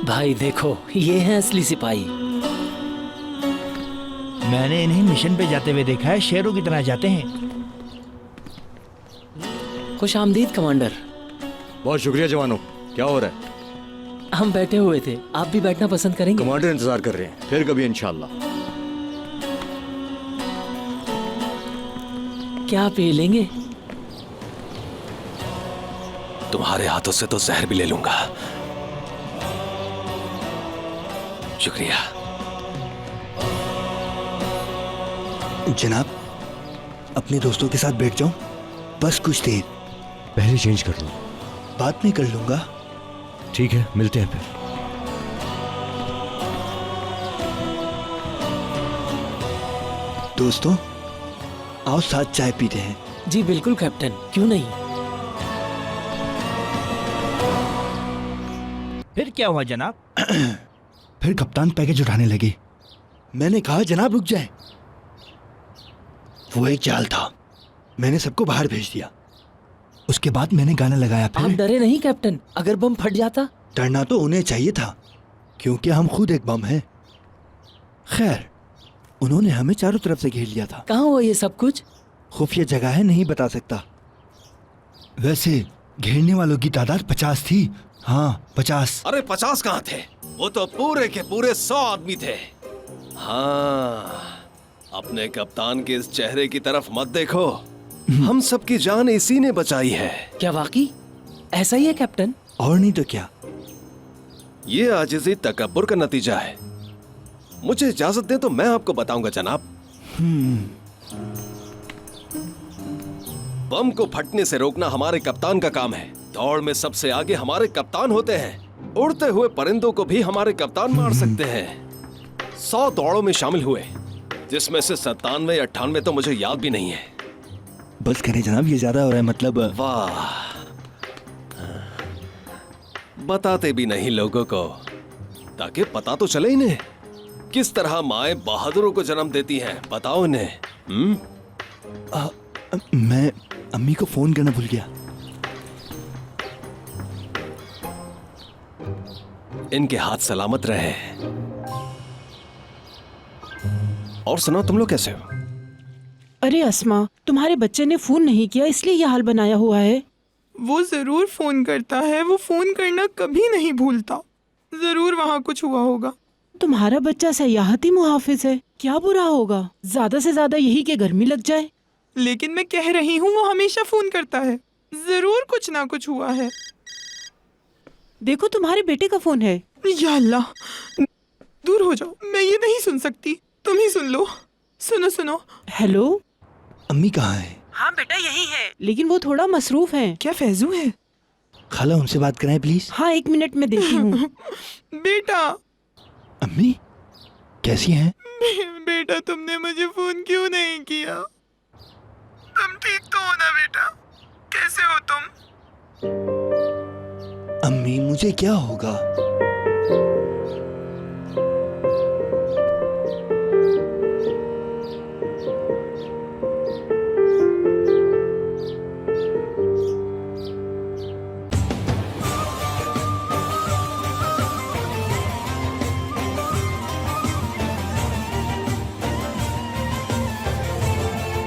भाई देखो, ये है असली सिपाही। मैंने इन्हें मिशन पे जाते हुए देखा है, शेरों की तरह जाते हैं। खुश आमदीद कमांडर। बहुत शुक्रिया जवानों। क्या हो रहा है? हम बैठे हुए थे, आप भी बैठना पसंद करेंगे? कमांडर इंतजार कर रहे हैं, फिर कभी इंशाल्लाह। क्या पी लेंगे? तुम्हारे हाथों से तो जहर भी ले लूंगा। शुक्रिया। जनाब, अपने दोस्तों के साथ बैठ जाऊं? बस कुछ देर। पहले चेंज कर लो। बाद में कर लूंगा। ठीक है, मिलते हैं फिर। दोस्तों, आओ साथ चाय पीते हैं। जी बिल्कुल कैप्टन, क्यों नहीं। फिर क्या हुआ जनाब? फिर कप्तान पैकेज उठाने लगे। मैंने कहा जनाब रुक जाए। वो एक जाल था, मैंने सबको बाहर भेज दिया। उसके बाद मैंने गाना लगाया। आप फिर डरे नहीं कैप्टन? अगर बम फट जाता? डरना तो उन्हें चाहिए था, क्योंकि हम खुद एक बम हैं। खैर, उन्होंने हमें चारों तरफ से घेर लिया था। कहाँ हुआ ये सब कुछ? खुफिया जगह है, नहीं बता सकता। वैसे घेरने वालों की तादाद 50 थी। हाँ 50। अरे 50 कहाँ थे? वो तो पूरे के पूरे 100 आदमी थे। हाँ, अपने कप्तान के इस चेहरे की तरफ मत देखो। हम सबकी जान इसी ने बचाई है। क्या वाकई ऐसा ही है कैप्टन? और नहीं तो क्या। ये आजिज़ी तकब्बुर का नतीजा है। मुझे इजाजत दें तो मैं आपको बताऊंगा जनाब। बम को फटने से रोकना हमारे कप्तान का काम है। दौड़ में सबसे आगे हमारे कप्तान होते हैं। उड़ते हुए परिंदों को भी हमारे कप्तान मार सकते हैं। 100 दौड़ों में शामिल हुए, जिसमें से 97 या 98 तो मुझे याद भी नहीं है। बस करें जनाब, ये ज्यादा हो रहा है। मतलब वाह, बताते भी नहीं लोगों को, ताकि पता तो चले इन्हें किस तरह माए बहादुरों को जन्म देती हैं। बताओ इन्हें। मैं अम्मी को फोन करना भूल गया। इनके हाथ सलामत रहे। और सुनो, तुम लोग कैसे हो? अरे अस्मा, तुम्हारे बच्चे ने फोन नहीं किया इसलिए यह हाल बनाया हुआ है। वो जरूर फोन करता है, वो फोन करना कभी नहीं भूलता। जरूर वहाँ कुछ हुआ होगा। तुम्हारा बच्चा सयाहती मुहाफिज है, क्या बुरा होगा? ज्यादा से ज्यादा यही कि गर्मी लग जाए। लेकिन मैं कह रही हूँ वो हमेशा फोन करता है। जरूर कुछ ना कुछ हुआ है। देखो तुम्हारे बेटे का फोन है। या अल्लाह, दूर हो जाओ, मैं ये नहीं सुन सकती। तुम ही सुन लो। सुनो सुनो। हेलो, अम्मी कहाँ है? हाँ बेटा यही है, लेकिन वो थोड़ा मसरूफ है। क्या फैजू है? खाला उनसे बात कराएं प्लीज। हाँ 1 मिनट में देती हूँ। बेटा। अम्मी कैसी हैं? बेटा तुमने मुझे फोन क्यों नहीं किया? तुम ठीक तो हो ना बेटा? कैसे हो तुम? अम्मी मुझे क्या होगा?